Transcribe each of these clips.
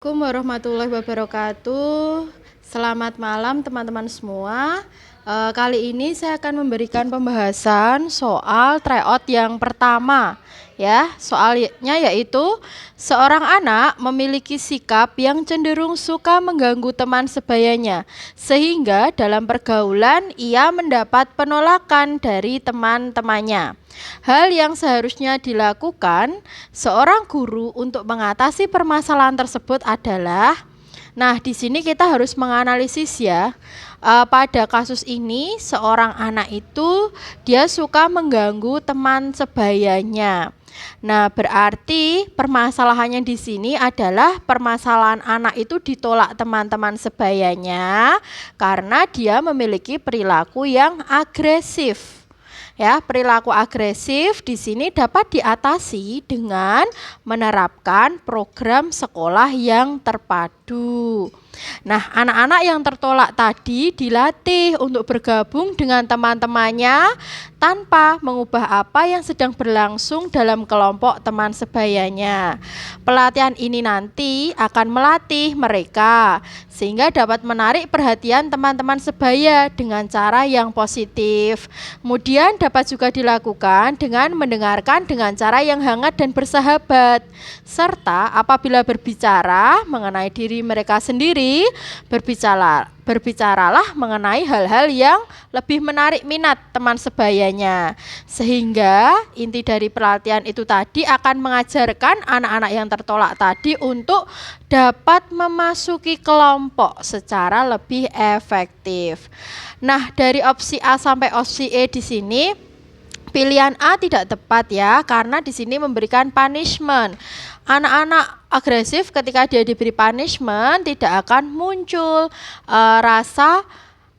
Assalamualaikum warahmatullahi wabarakatuh. Selamat malam teman-teman semua. Kali ini saya akan memberikan pembahasan soal tryout yang pertama. Soalnya yaitu seorang anak memiliki sikap yang cenderung suka mengganggu teman sebayanya, sehingga dalam pergaulan ia mendapat penolakan dari teman-temannya. Hal yang seharusnya dilakukan seorang guru untuk mengatasi permasalahan tersebut adalah, di sini kita harus menganalisis ya. Pada kasus ini seorang anak itu dia suka mengganggu teman sebayanya. Berarti permasalahannya di sini adalah permasalahan anak itu ditolak teman-teman sebayanya karena dia memiliki perilaku yang agresif. Perilaku agresif di sini dapat diatasi dengan menerapkan program sekolah yang terpadu. Anak-anak yang tertolak tadi dilatih untuk bergabung dengan teman-temannya tanpa mengubah apa yang sedang berlangsung dalam kelompok teman sebayanya. Pelatihan ini nanti akan melatih mereka sehingga dapat menarik perhatian teman-teman sebaya dengan cara yang positif. Kemudian dapat juga dilakukan dengan mendengarkan dengan cara yang hangat dan bersahabat. Serta apabila berbicara mengenai diri mereka sendiri, berbicaralah mengenai hal-hal yang lebih menarik minat teman sebayanya. Sehingga inti dari pelatihan itu tadi akan mengajarkan anak-anak yang tertolak tadi untuk dapat memasuki kelompok secara lebih efektif. Dari opsi A sampai opsi E di sini pilihan A tidak tepat ya, karena di sini memberikan punishment. Anak-anak agresif ketika dia diberi punishment tidak akan muncul rasa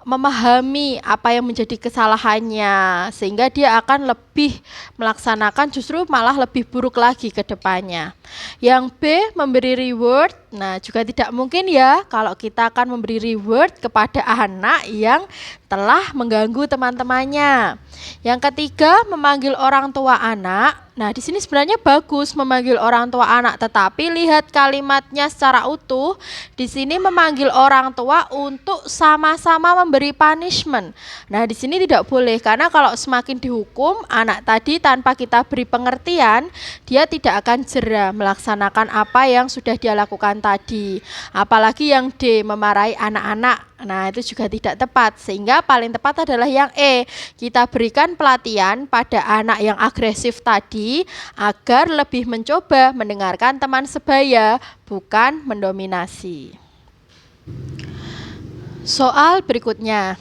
memahami apa yang menjadi kesalahannya, sehingga dia akan lebih melaksanakan justru malah lebih buruk lagi ke depannya. Yang B memberi reward, juga tidak mungkin ya kalau kita akan memberi reward kepada anak yang telah mengganggu teman-temannya. Yang ketiga memanggil orang tua anak. Di sini sebenarnya bagus memanggil orang tua anak, tetapi lihat kalimatnya secara utuh. Di sini memanggil orang tua untuk sama-sama memberi punishment. Di sini tidak boleh, karena kalau semakin dihukum anak tadi tanpa kita beri pengertian, dia tidak akan jera melaksanakan apa yang sudah dia lakukan tadi. Apalagi yang D memarahi anak-anak. Itu juga tidak tepat, sehingga paling tepat adalah yang E. Kita berikan pelatihan pada anak yang agresif tadi agar lebih mencoba mendengarkan teman sebaya, bukan mendominasi. Soal berikutnya.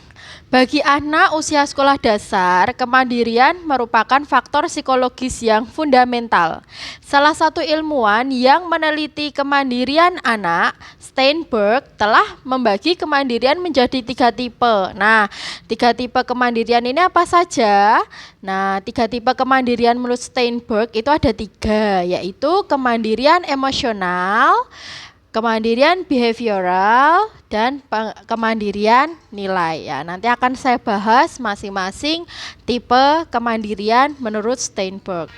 Bagi anak usia sekolah dasar, kemandirian merupakan faktor psikologis yang fundamental. Salah satu ilmuwan yang meneliti kemandirian anak, Steinberg, telah membagi kemandirian menjadi 3 tipe. 3 tipe kemandirian ini apa saja? 3 tipe kemandirian menurut Steinberg itu ada 3, yaitu kemandirian emosional, kemandirian behavioral, dan kemandirian nilai. Nanti akan saya bahas masing-masing tipe kemandirian menurut Steinberg.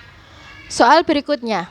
Soal berikutnya.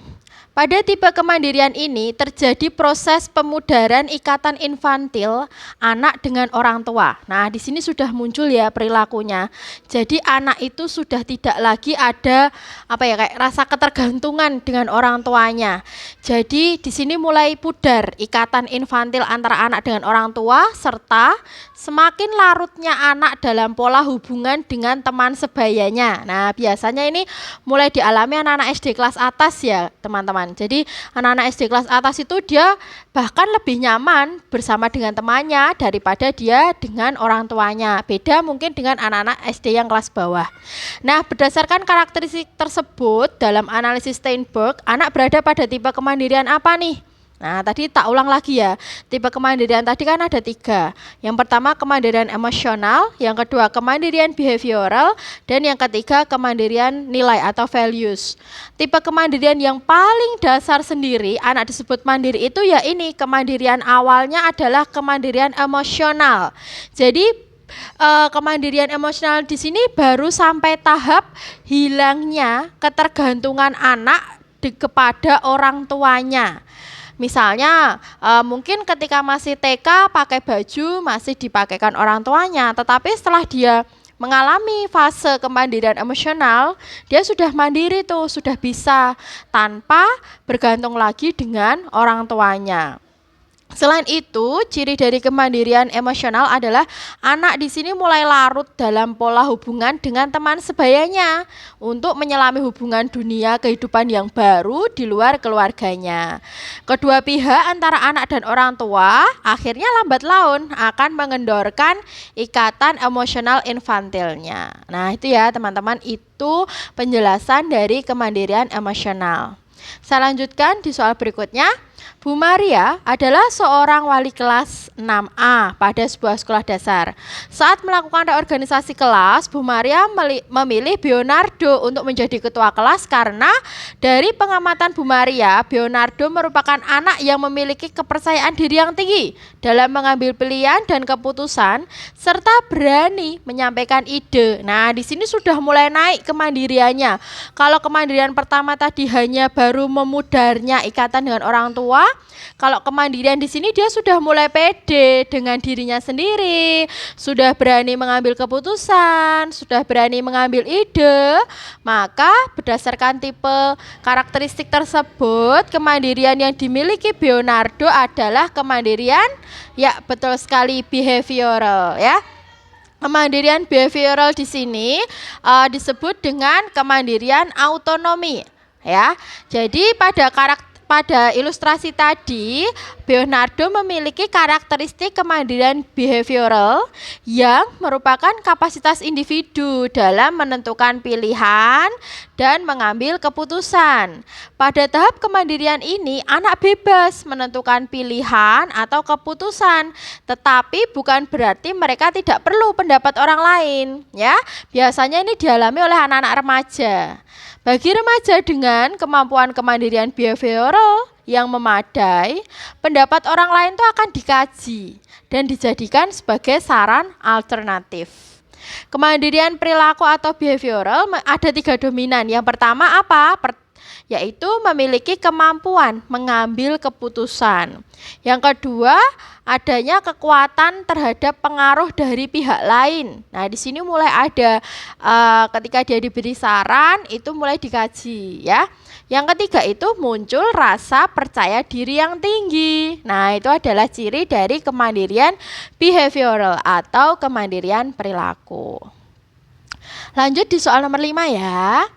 Pada tipe kemandirian ini terjadi proses pemudaran ikatan infantil anak dengan orang tua. Di sini sudah muncul ya perilakunya. Jadi anak itu sudah tidak lagi ada kayak rasa ketergantungan dengan orang tuanya. Jadi di sini mulai pudar ikatan infantil antara anak dengan orang tua, serta semakin larutnya anak dalam pola hubungan dengan teman sebayanya. Biasanya ini mulai dialami anak-anak SD kelas atas ya, teman-teman. Jadi anak-anak SD kelas atas itu dia bahkan lebih nyaman bersama dengan temannya daripada dia dengan orang tuanya. Beda mungkin dengan anak-anak SD yang kelas bawah. Berdasarkan karakteristik tersebut dalam analisis Steinberg, anak berada pada tipe kemandirian apa nih? Tadi tak ulang lagi ya. Tipe kemandirian tadi kan ada 3. Yang pertama kemandirian emosional, yang kedua kemandirian behavioral, dan yang ketiga kemandirian nilai atau values. Tipe kemandirian yang paling dasar sendiri anak disebut mandiri itu ya ini, kemandirian awalnya adalah kemandirian emosional. Jadi kemandirian emosional di sini baru sampai tahap hilangnya ketergantungan anak kepada orang tuanya. Misalnya mungkin ketika masih TK pakai baju masih dipakaikan orang tuanya, tetapi setelah dia mengalami fase kemandirian emosional, dia sudah mandiri tuh, sudah bisa tanpa bergantung lagi dengan orang tuanya. Selain itu, ciri dari kemandirian emosional adalah anak di sini mulai larut dalam pola hubungan dengan teman sebayanya untuk menyelami hubungan dunia kehidupan yang baru di luar keluarganya. Kedua pihak antara anak dan orang tua akhirnya lambat laun akan mengendorkan ikatan emosional infantilnya. Nah, itu ya teman-teman, itu penjelasan dari kemandirian emosional. Saya lanjutkan di soal berikutnya. Bu Maria adalah seorang wali kelas 6A pada sebuah sekolah dasar. Saat melakukan reorganisasi kelas, Bu Maria memilih Bionardo untuk menjadi ketua kelas karena dari pengamatan Bu Maria, Bionardo merupakan anak yang memiliki kepercayaan diri yang tinggi dalam mengambil pilihan dan keputusan serta berani menyampaikan ide. Nah, di sini sudah mulai naik kemandiriannya. Kalau kemandirian pertama tadi hanya baru memudarnya ikatan dengan orang tua, kalau kemandirian di sini dia sudah mulai pede dengan dirinya sendiri, sudah berani mengambil keputusan, sudah berani mengambil ide. Maka berdasarkan tipe karakteristik tersebut, kemandirian yang dimiliki Bionardo adalah kemandirian, ya betul sekali, behavioral ya. Kemandirian behavioral di sini disebut dengan kemandirian autonomi ya. Jadi pada ilustrasi tadi, Bionardo memiliki karakteristik kemandirian behavioral yang merupakan kapasitas individu dalam menentukan pilihan dan mengambil keputusan. Pada tahap kemandirian ini, anak bebas menentukan pilihan atau keputusan, tetapi bukan berarti mereka tidak perlu pendapat orang lain, ya. Biasanya ini dialami oleh anak-anak remaja. Bagi remaja dengan kemampuan kemandirian behavioral yang memadai, pendapat orang lain itu akan dikaji dan dijadikan sebagai saran alternatif. Kemandirian perilaku atau behavioral ada 3 dominan. Yang pertama apa? Yaitu memiliki kemampuan mengambil keputusan. Yang kedua, adanya kekuatan terhadap pengaruh dari pihak lain. Nah, di sini mulai ada ketika dia diberi saran itu mulai dikaji ya. Yang ketiga itu muncul rasa percaya diri yang tinggi. Nah, itu adalah ciri dari kemandirian behavioral atau kemandirian perilaku. Lanjut di soal nomor 5 ya.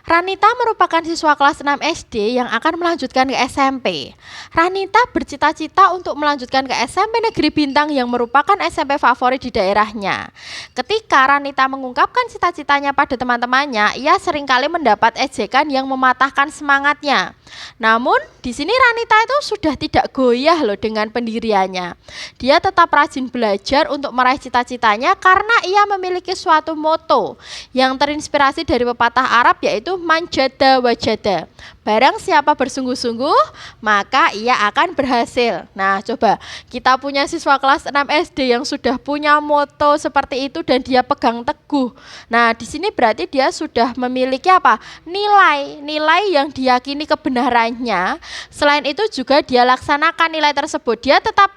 Ranita merupakan siswa kelas 6 SD yang akan melanjutkan ke SMP. Ranita bercita-cita untuk melanjutkan ke SMP Negeri Bintang yang merupakan SMP favorit di daerahnya. Ketika Ranita mengungkapkan cita-citanya pada teman-temannya, ia seringkali mendapat ejekan yang mematahkan semangatnya. Namun, di sini Ranita itu sudah tidak goyah loh dengan pendiriannya. Dia tetap rajin belajar untuk meraih cita-citanya karena ia memiliki suatu moto yang terinspirasi dari pepatah Arab yaitu manjada wajada. Barang siapa bersungguh-sungguh, maka ia akan berhasil. Nah, coba kita punya siswa kelas 6 SD yang sudah punya moto seperti itu dan dia pegang teguh. Nah, di sini berarti dia sudah memiliki apa? Nilai yang diyakini kebenarannya. Selain itu juga dia laksanakan nilai tersebut. Dia tetap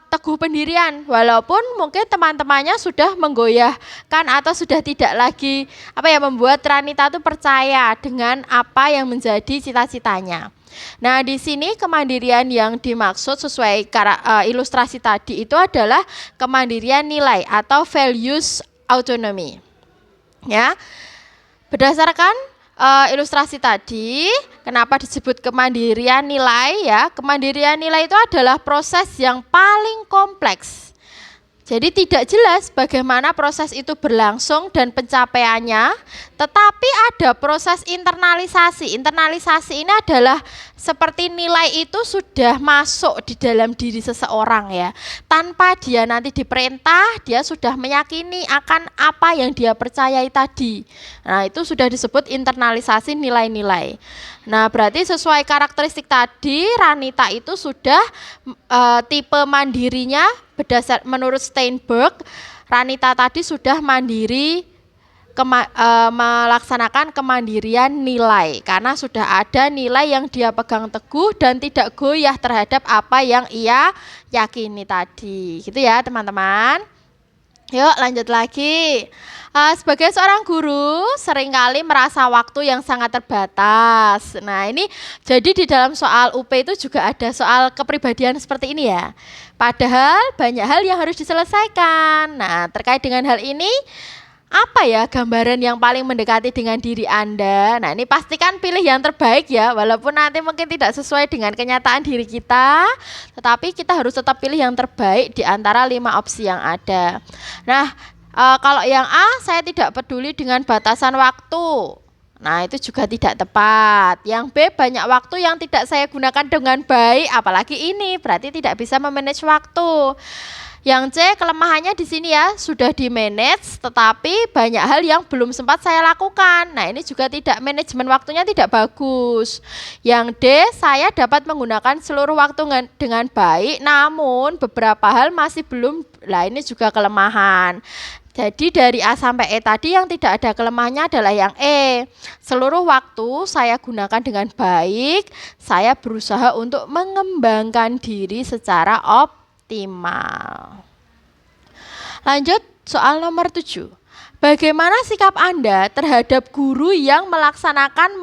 teguh pendirian walaupun mungkin teman-temannya sudah menggoyahkan atau sudah tidak lagi membuat Ranita itu percaya dengan apa yang menjadi cita-citanya. Nah, di sini kemandirian yang dimaksud sesuai ilustrasi tadi itu adalah kemandirian nilai atau values autonomy. Ya. Berdasarkan ilustrasi tadi, kenapa disebut kemandirian nilai ya? Kemandirian nilai itu adalah proses yang paling kompleks. Jadi tidak jelas bagaimana proses itu berlangsung dan pencapaiannya, tetapi ada proses internalisasi. Internalisasi ini adalah seperti nilai itu sudah masuk di dalam diri seseorang ya. Tanpa dia nanti diperintah, dia sudah meyakini akan apa yang dia percayai tadi. Nah, itu sudah disebut internalisasi nilai-nilai. Nah, berarti sesuai karakteristik tadi, Ranita itu sudah tipe mandirinya menurut Steinberg, Ranita tadi sudah mandiri melaksanakan kemandirian nilai karena sudah ada nilai yang dia pegang teguh dan tidak goyah terhadap apa yang ia yakini tadi. Gitu ya, teman-teman. Yuk, lanjut lagi. Sebagai seorang guru, seringkali merasa waktu yang sangat terbatas. Nah, ini jadi di dalam soal UP itu juga ada soal kepribadian seperti ini ya. Padahal banyak hal yang harus diselesaikan. Nah, terkait dengan hal ini, apa ya gambaran yang paling mendekati dengan diri Anda? Nah, ini pastikan pilih yang terbaik ya, walaupun nanti mungkin tidak sesuai dengan kenyataan diri kita, tetapi kita harus tetap pilih yang terbaik di antara 5 opsi yang ada. Nah, kalau yang A, saya tidak peduli dengan batasan waktu. Nah, itu juga tidak tepat. Yang B, banyak waktu yang tidak saya gunakan dengan baik, apalagi ini, berarti tidak bisa memanage waktu. Yang C, kelemahannya di sini ya, sudah di-manage tetapi banyak hal yang belum sempat saya lakukan. Nah, ini juga tidak, manajemen waktunya tidak bagus. Yang D, saya dapat menggunakan seluruh waktu dengan baik namun beberapa hal masih belum. Lah, ini juga kelemahan. Jadi dari A sampai E tadi yang tidak ada kelemahannya adalah yang E. Seluruh waktu saya gunakan dengan baik, saya berusaha untuk mengembangkan diri secara optimal. Lanjut soal nomor 7. Bagaimana sikap Anda terhadap guru yang melaksanakan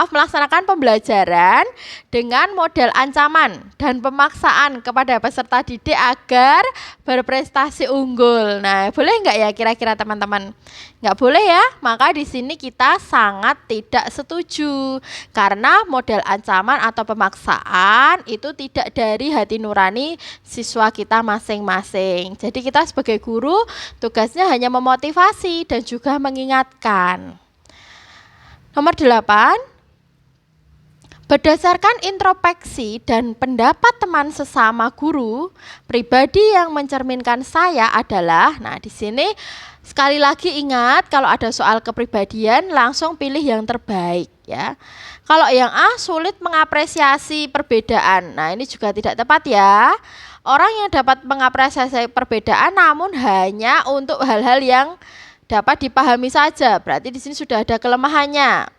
melaksanakan pembelajaran dengan model ancaman dan pemaksaan kepada peserta didik agar berprestasi unggul? Nah, boleh nggak ya kira-kira teman-teman? Nggak boleh ya, maka di sini kita sangat tidak setuju karena model ancaman atau pemaksaan itu tidak dari hati nurani siswa kita masing-masing. Jadi kita sebagai guru tugasnya hanya memotivasi dan juga mengingatkan. Nomor 8, berdasarkan introspeksi dan pendapat teman sesama guru, pribadi yang mencerminkan saya adalah, nah di sini sekali lagi ingat kalau ada soal kepribadian langsung pilih yang terbaik ya. Kalau yang A, sulit mengapresiasi perbedaan. Nah, ini juga tidak tepat ya. Orang yang dapat mengapresiasi perbedaan namun hanya untuk hal-hal yang dapat dipahami saja, berarti di sini sudah ada kelemahannya.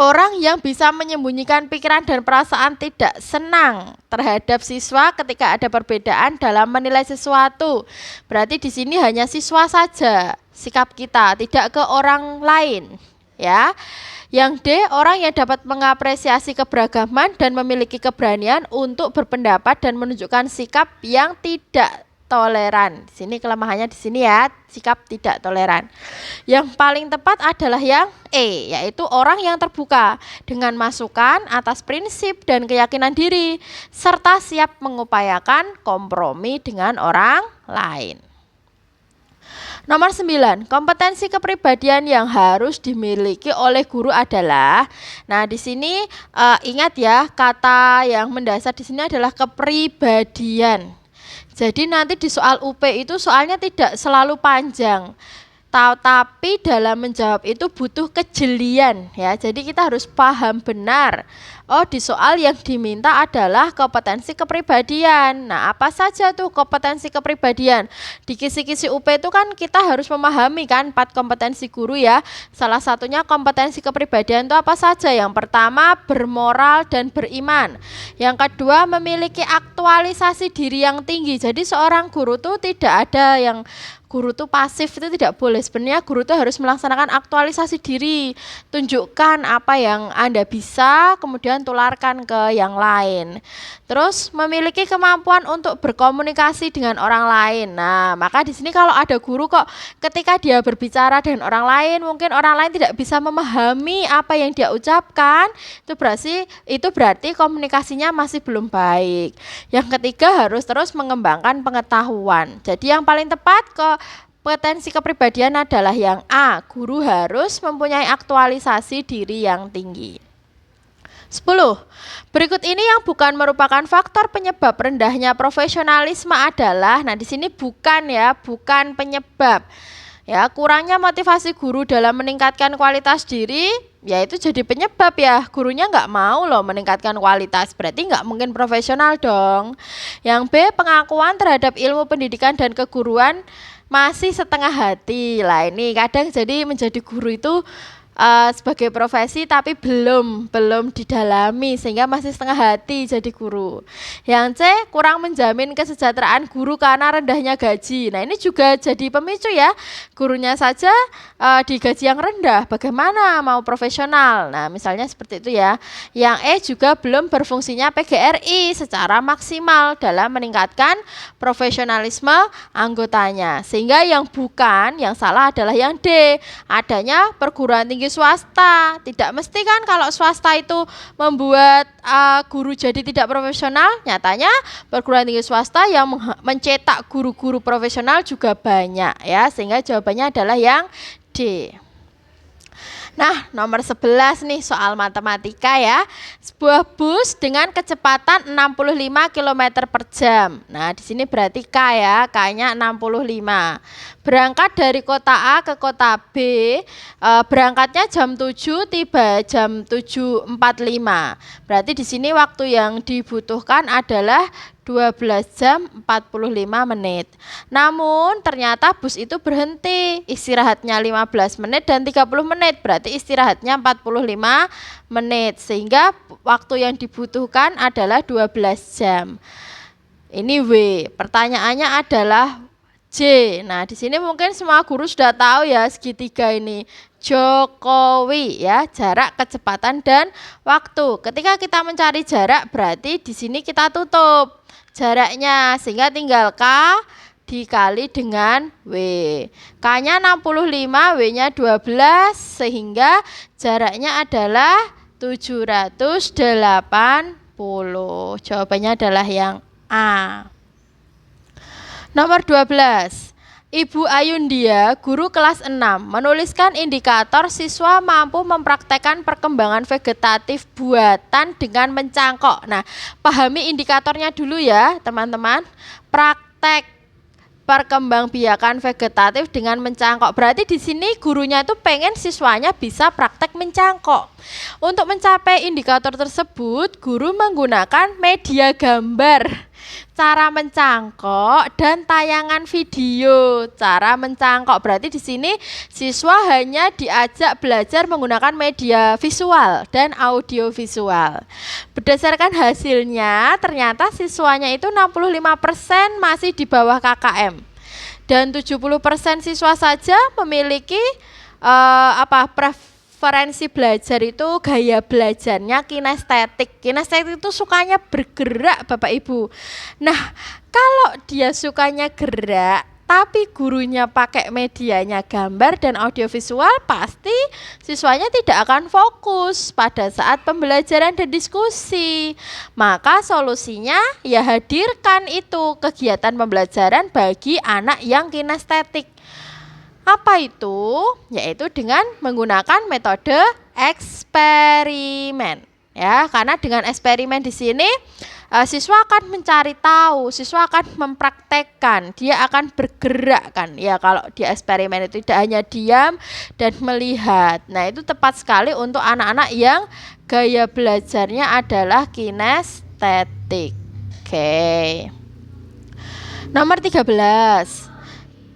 Orang yang bisa menyembunyikan pikiran dan perasaan tidak senang terhadap siswa ketika ada perbedaan dalam menilai sesuatu. Berarti di sini hanya siswa saja sikap kita, tidak ke orang lain, ya. Yang D, orang yang dapat mengapresiasi keberagaman dan memiliki keberanian untuk berpendapat dan menunjukkan sikap yang tidak toleran. Di sini kelemahannya di sini ya, sikap tidak toleran. Yang paling tepat adalah yang E, yaitu orang yang terbuka dengan masukan atas prinsip dan keyakinan diri serta siap mengupayakan kompromi dengan orang lain. Nomor 9, kompetensi kepribadian yang harus dimiliki oleh guru adalah, nah di sini ingat ya, kata yang mendasar di sini adalah kepribadian. Jadi nanti di soal UP itu soalnya tidak selalu panjang, tapi dalam menjawab itu butuh kejelian ya. Jadi kita harus paham benar. Oh, di soal yang diminta adalah kompetensi kepribadian. Nah, apa saja tuh kompetensi kepribadian? Di kisi-kisi UP itu kan kita harus memahami kan 4 kompetensi guru ya. Salah satunya kompetensi kepribadian itu apa saja? Yang pertama, bermoral dan beriman. Yang kedua, memiliki aktualisasi diri yang tinggi. Jadi seorang guru tuh tidak ada yang guru tuh pasif, itu tidak boleh. Sebenarnya guru tuh harus melaksanakan aktualisasi diri. Tunjukkan apa yang Anda bisa, kemudian tularkan ke yang lain. Terus memiliki kemampuan untuk berkomunikasi dengan orang lain. Nah, maka di sini kalau ada guru kok ketika dia berbicara dengan orang lain, mungkin orang lain tidak bisa memahami apa yang dia ucapkan, itu berarti komunikasinya masih belum baik. Yang ketiga, harus terus mengembangkan pengetahuan. Jadi yang paling tepat kompetensi kepribadian adalah yang A, guru harus mempunyai aktualisasi diri yang tinggi. 10. Berikut ini yang bukan merupakan faktor penyebab rendahnya profesionalisme adalah, nah di sini bukan penyebab. Ya, kurangnya motivasi guru dalam meningkatkan kualitas diri, ya itu jadi penyebab ya. Gurunya nggak mau loh meningkatkan kualitas, berarti nggak mungkin profesional dong. Yang B, pengakuan terhadap ilmu pendidikan dan keguruan masih setengah hati. Lah ini kadang jadi menjadi guru itu sebagai profesi tapi belum didalami sehingga masih setengah hati jadi guru. Yang C, kurang menjamin kesejahteraan guru karena rendahnya gaji. Nah ini juga jadi pemicu ya, gurunya saja digaji yang rendah, bagaimana mau profesional. Nah misalnya seperti itu ya. Yang E juga belum berfungsinya PGRI secara maksimal dalam meningkatkan profesionalisme anggotanya. Sehingga yang salah adalah yang D, adanya perguruan tinggi swasta. Tidak mesti kan kalau swasta itu membuat guru jadi tidak profesional. Nyatanya perguruan tinggi swasta yang mencetak guru-guru profesional juga banyak ya, sehingga jawabannya adalah yang D. Nah, nomor 11 nih soal matematika ya. Sebuah bus dengan kecepatan 65 km per jam. Nah, di sini berarti K ya, K-nya 65. Berangkat dari kota A ke kota B, berangkatnya jam 7, tiba jam 7.45. Berarti di sini waktu yang dibutuhkan adalah 12 jam 45 menit. Namun ternyata bus itu berhenti, istirahatnya 15 menit dan 30 menit. Berarti istirahatnya 45 menit. Sehingga waktu yang dibutuhkan adalah 12 jam. Ini W. Pertanyaannya adalah J. Nah, di sini mungkin semua guru sudah tahu ya segitiga ini. Jokowi ya, jarak, kecepatan dan waktu. Ketika kita mencari jarak berarti di sini kita tutup jaraknya sehingga tinggal K dikali dengan W. K-nya 65, W-nya 12 sehingga jaraknya adalah 780. Jawabannya adalah yang A. Nomor 12. Ibu Ayundia, guru kelas 6, menuliskan indikator siswa mampu mempraktekkan perkembangan vegetatif buatan dengan mencangkok. Nah, pahami indikatornya dulu ya, teman-teman. Praktek perkembangbiakan vegetatif dengan mencangkok. Berarti di sini gurunya itu pengen siswanya bisa praktek mencangkok. Untuk mencapai indikator tersebut, guru menggunakan media gambar, cara mencangkok dan tayangan video cara mencangkok. Berarti di sini siswa hanya diajak belajar menggunakan media visual dan audio visual. Berdasarkan hasilnya, ternyata siswanya itu 65% masih di bawah KKM dan 70% siswa saja memiliki preferensi belajar itu gaya belajarnya kinestetik. Kinestetik itu sukanya bergerak Bapak Ibu. Nah, kalau dia sukanya gerak tapi gurunya pakai medianya gambar dan audiovisual, pasti siswanya tidak akan fokus pada saat pembelajaran dan diskusi. Maka solusinya ya hadirkan itu kegiatan pembelajaran bagi anak yang kinestetik. Apa itu? Yaitu dengan menggunakan metode eksperimen. Ya, karena dengan eksperimen di sini siswa akan mencari tahu, siswa akan mempraktekkan, dia akan bergerak kan. Ya, kalau di eksperimen itu tidak hanya diam dan melihat. Nah, itu tepat sekali untuk anak-anak yang gaya belajarnya adalah kinestetik. Oke. Nomor 13.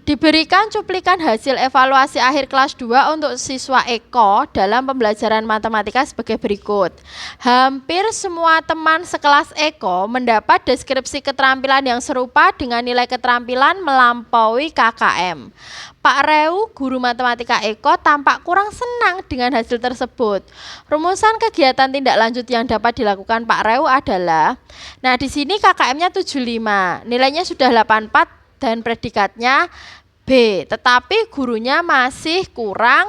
Diberikan cuplikan hasil evaluasi akhir kelas 2 untuk siswa Eko dalam pembelajaran matematika sebagai berikut. Hampir semua teman sekelas Eko mendapat deskripsi keterampilan yang serupa dengan nilai keterampilan melampaui KKM. Pak Reu, guru matematika Eko, tampak kurang senang dengan hasil tersebut. Rumusan kegiatan tindak lanjut yang dapat dilakukan Pak Reu adalah, nah di sini KKM-nya 75, nilainya sudah 84 dan predikatnya B, tetapi gurunya masih kurang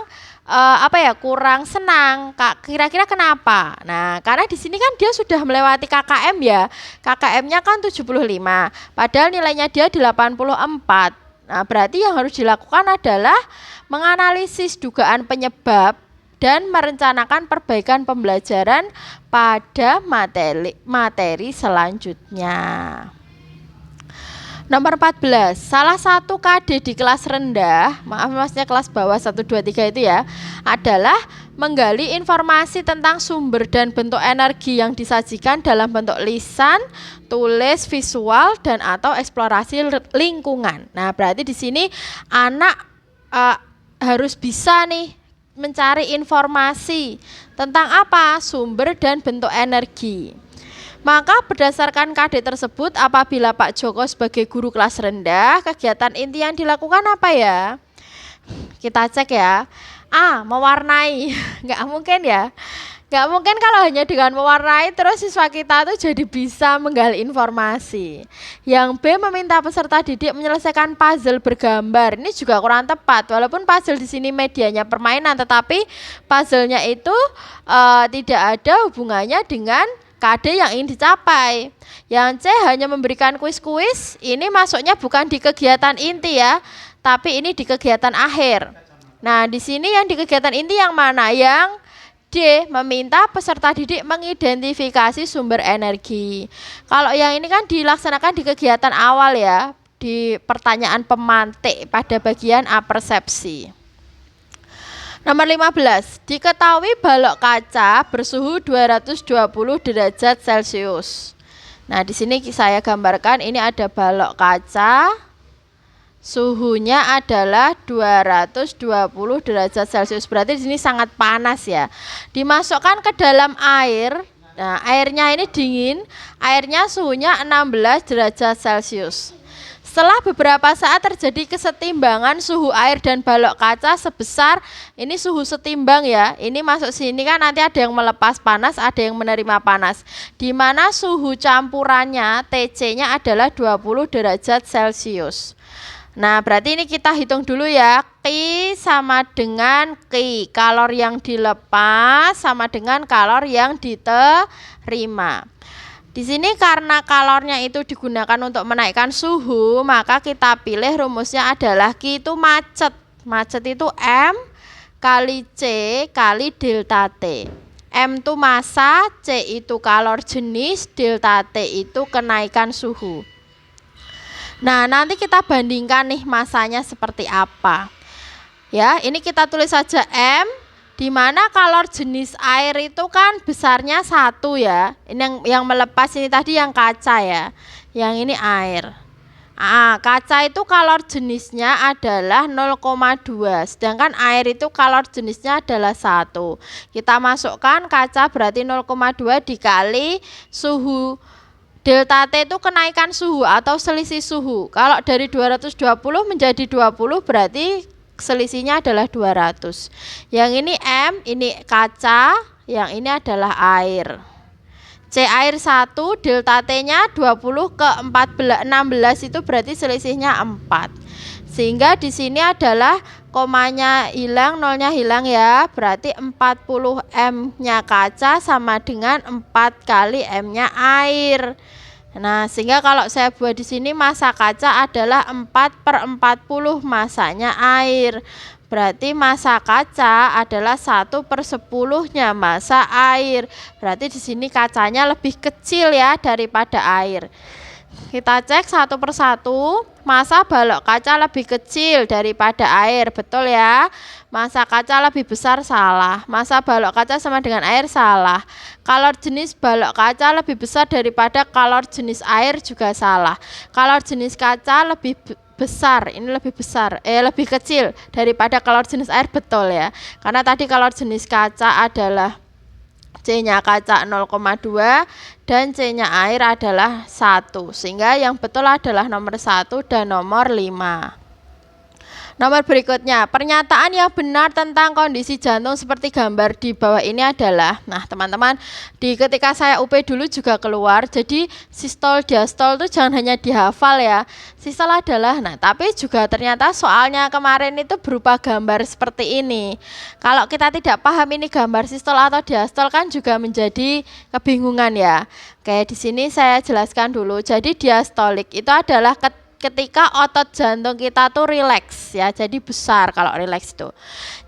kurang senang. Kira-kira kenapa? Nah, karena di sini kan dia sudah melewati KKM ya. KKM-nya kan 75, padahal nilainya dia 84. Nah, berarti yang harus dilakukan adalah menganalisis dugaan penyebab dan merencanakan perbaikan pembelajaran pada materi selanjutnya. Nomor 14, salah satu KD di kelas rendah, maaf maksudnya kelas bawah 1, 2, 3 itu ya, adalah menggali informasi tentang sumber dan bentuk energi yang disajikan dalam bentuk lisan, tulis, visual, dan atau eksplorasi lingkungan. Nah, berarti di sini anak harus bisa nih mencari informasi tentang apa? Sumber dan bentuk energi. Maka berdasarkan KD tersebut, apabila Pak Joko sebagai guru kelas rendah, kegiatan inti yang dilakukan apa ya? Kita cek ya. A. Mewarnai. Nggak mungkin ya. Nggak mungkin kalau hanya dengan mewarnai terus siswa kita tuh jadi bisa menggali informasi. Yang B. Meminta peserta didik menyelesaikan puzzle bergambar. Ini juga kurang tepat. Walaupun puzzle di sini medianya permainan, tetapi puzzle-nya itu tidak ada hubungannya dengan KD yang ingin dicapai. Yang C. Hanya memberikan kuis-kuis. Ini masuknya bukan di kegiatan inti ya, tapi ini di kegiatan akhir. Nah, di sini yang di kegiatan inti yang mana? Yang D. Meminta peserta didik mengidentifikasi sumber energi. Kalau yang ini kan dilaksanakan di kegiatan awal ya, di pertanyaan pemantik pada bagian apersepsi. Nomor 15, diketahui balok kaca bersuhu 220 derajat Celcius. Nah, di sini saya gambarkan ini ada balok kaca, suhunya adalah 220 derajat Celcius. Berarti di sini sangat panas ya. Dimasukkan ke dalam air. Nah, airnya ini dingin, airnya suhunya 16 derajat Celcius. Setelah beberapa saat terjadi kesetimbangan suhu air dan balok kaca sebesar, ini suhu setimbang ya, ini masuk sini kan nanti ada yang melepas panas, ada yang menerima panas, di mana suhu campurannya TC-nya adalah 20 derajat Celcius. Nah, berarti ini kita hitung dulu ya, Q sama dengan Q, kalor yang dilepas sama dengan kalor yang diterima. Di sini karena kalornya itu digunakan untuk menaikkan suhu, maka kita pilih rumusnya adalah Q itu macet. Macet itu M kali C kali delta T. M itu massa, C itu kalor jenis, delta T itu kenaikan suhu. Nah, nanti kita bandingkan nih massanya seperti apa. Ya, ini kita tulis saja M, di mana kalor jenis air itu kan besarnya 1 ya. Ini yang melepas ini tadi yang kaca ya. Yang ini air. Kaca itu kalor jenisnya adalah 0,2. Sedangkan air itu kalor jenisnya adalah 1. Kita masukkan kaca berarti 0,2 dikali suhu. Delta T itu kenaikan suhu atau selisih suhu. Kalau dari 220 menjadi 20 berarti selisihnya adalah 200. Yang ini M, ini kaca, yang ini adalah air. C air 1, delta T-nya 20 ke 16 itu berarti selisihnya 4. Sehingga di sini adalah komanya hilang, nolnya hilang ya. Berarti 40 M-nya kaca sama dengan 4 kali M-nya air. Nah, sehingga kalau saya buat di sini massa kaca adalah 4/40 massanya air. Berarti massa kaca adalah 1/10-nya massa air. Berarti di sini kacanya lebih kecil ya daripada air. Kita cek satu persatu. Massa balok kaca lebih kecil daripada air, betul ya. Massa kaca lebih besar, salah. Massa balok kaca sama dengan air, salah. Kalor jenis balok kaca lebih besar daripada kalor jenis air, juga salah. Kalor jenis kaca lebih besar, ini lebih besar, lebih kecil daripada kalor jenis air, betul ya. Karena tadi kalor jenis kaca adalah C-nya kaca 0,2 dan C-nya air adalah 1. Sehingga yang betul adalah nomor 1 dan nomor 5. Nomor berikutnya, pernyataan yang benar tentang kondisi jantung seperti gambar di bawah ini adalah, nah teman-teman, ketika saya UP dulu juga keluar, jadi sistol diastol itu jangan hanya dihafal ya. Sistol adalah, nah tapi juga ternyata soalnya kemarin itu berupa gambar seperti ini. Kalau kita tidak paham ini gambar sistol atau diastol kan juga menjadi kebingungan ya. Kayak di sini saya jelaskan dulu. Jadi diastolik itu adalah ketika otot jantung kita tuh rileks ya, jadi besar kalau rileks itu.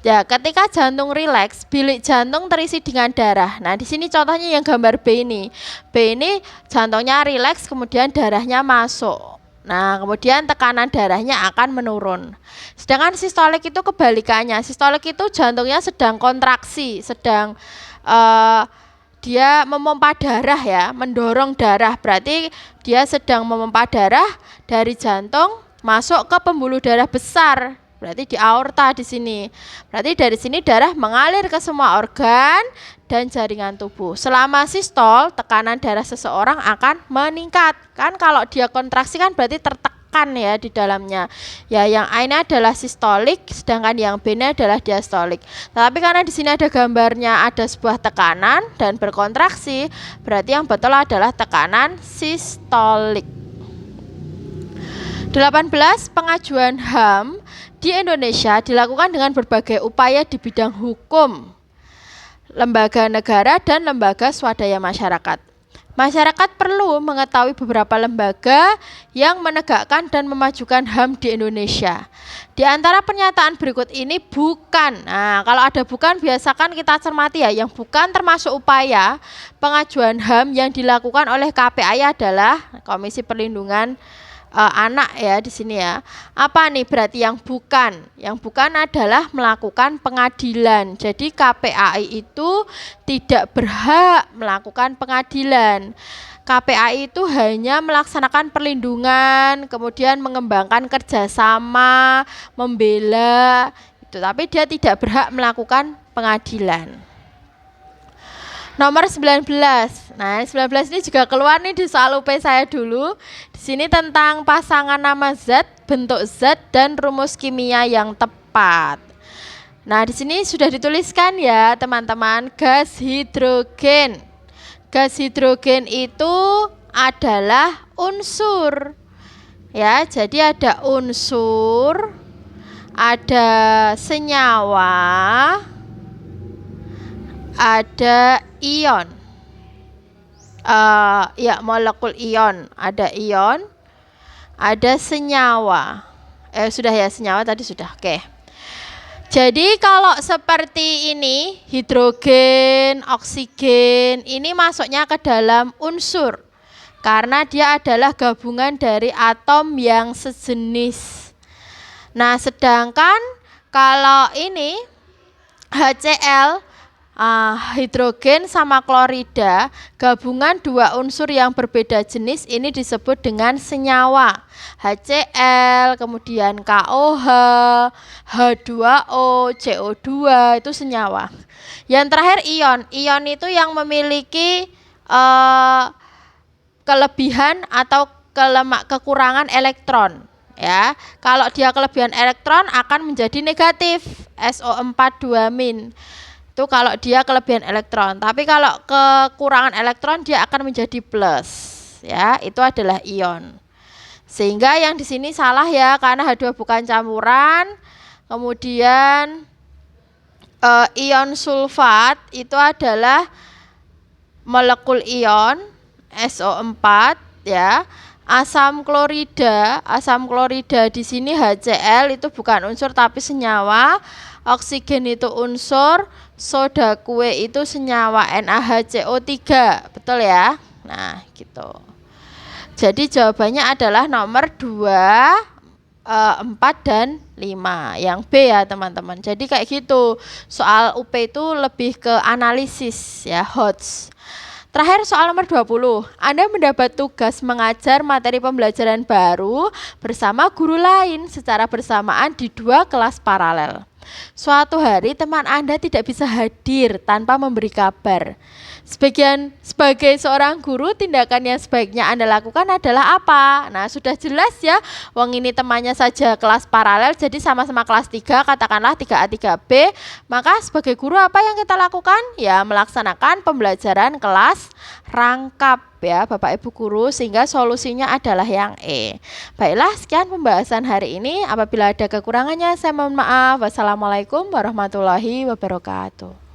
Ya, ketika jantung rileks, bilik jantung terisi dengan darah. Nah, di sini contohnya yang gambar B ini. B ini jantungnya rileks, kemudian darahnya masuk. Nah, kemudian tekanan darahnya akan menurun. Sedangkan sistolik itu kebalikannya. Sistolik itu jantungnya sedang kontraksi, sedang dia memompa darah ya, mendorong darah. Berarti dia sedang memompa darah dari jantung masuk ke pembuluh darah besar. Berarti di aorta di sini. Berarti dari sini darah mengalir ke semua organ dan jaringan tubuh. Selama sistol, tekanan darah seseorang akan meningkat. Kan kalau dia kontraksi kan berarti tertekan ya di dalamnya. Ya, yang A ini adalah sistolik, sedangkan yang B ini adalah diastolik. Tapi karena di sini ada gambarnya, ada sebuah tekanan dan berkontraksi, berarti yang betul adalah tekanan sistolik. 18. Pengajuan HAM di Indonesia dilakukan dengan berbagai upaya di bidang hukum, lembaga negara, dan lembaga swadaya masyarakat. Masyarakat perlu mengetahui beberapa lembaga yang menegakkan dan memajukan HAM di Indonesia. Di antara pernyataan berikut ini bukan. Nah, kalau ada bukan biasakan kita cermati ya. Yang bukan termasuk upaya pengajuan HAM yang dilakukan oleh KPAI adalah Komisi Perlindungan Anak ya di sini ya. Apa nih berarti yang bukan? Yang bukan adalah melakukan pengadilan. Jadi KPAI itu tidak berhak melakukan pengadilan. KPAI itu hanya melaksanakan perlindungan, kemudian mengembangkan kerjasama, membela, itu. Tapi dia tidak berhak melakukan pengadilan. Nomor 19. Nah, 19 ini juga keluar nih di soal UP saya dulu. Di sini tentang pasangan nama zat, bentuk zat, dan rumus kimia yang tepat. Nah, di sini sudah dituliskan ya, teman-teman, gas hidrogen. Gas hidrogen itu adalah unsur. Ya, jadi ada unsur, ada senyawa, ada ion, ya molekul ion, ada ion, ada senyawa. Sudah ya, senyawa tadi sudah. Oke. Jadi kalau seperti ini, hidrogen, oksigen, ini masuknya ke dalam unsur karena dia adalah gabungan dari atom yang sejenis. Nah, sedangkan kalau ini HCl, hidrogen sama klorida, gabungan dua unsur yang berbeda jenis, ini disebut dengan senyawa. HCl, kemudian KOH, H2O, CO2, itu senyawa. Yang terakhir ion. Ion itu yang memiliki kelebihan atau kekurangan elektron. Ya, kalau dia kelebihan elektron akan menjadi negatif, SO4 2-. Itu kalau dia kelebihan elektron. Tapi kalau kekurangan elektron dia akan menjadi plus. Ya, itu adalah ion. Sehingga yang di sini salah ya, karena H2 bukan campuran. Kemudian ion sulfat itu adalah molekul ion SO4 ya. Asam klorida di sini HCl itu bukan unsur tapi senyawa. Oksigen itu unsur, soda kue itu senyawa, NaHCO3, betul ya? Nah, gitu. Jadi jawabannya adalah nomor 2, 4, dan 5. Yang B ya teman-teman. Jadi kayak gitu. Soal UP itu lebih ke analisis ya, HOTS. Terakhir soal nomor 20. Anda mendapat tugas mengajar materi pembelajaran baru bersama guru lain secara bersamaan di 2 kelas paralel. Suatu hari teman Anda tidak bisa hadir tanpa memberi kabar. Sebagai seorang guru, tindakan yang sebaiknya Anda lakukan adalah apa? Nah, sudah jelas ya, wong ini temannya saja kelas paralel, jadi sama-sama kelas 3, katakanlah 3A 3B. Maka sebagai guru apa yang kita lakukan? Ya, melaksanakan pembelajaran kelas rangkap ya Bapak Ibu guru, sehingga solusinya adalah yang E. Baiklah, sekian pembahasan hari ini. Apabila ada kekurangannya saya mohon maaf. Wassalamualaikum warahmatullahi wabarakatuh.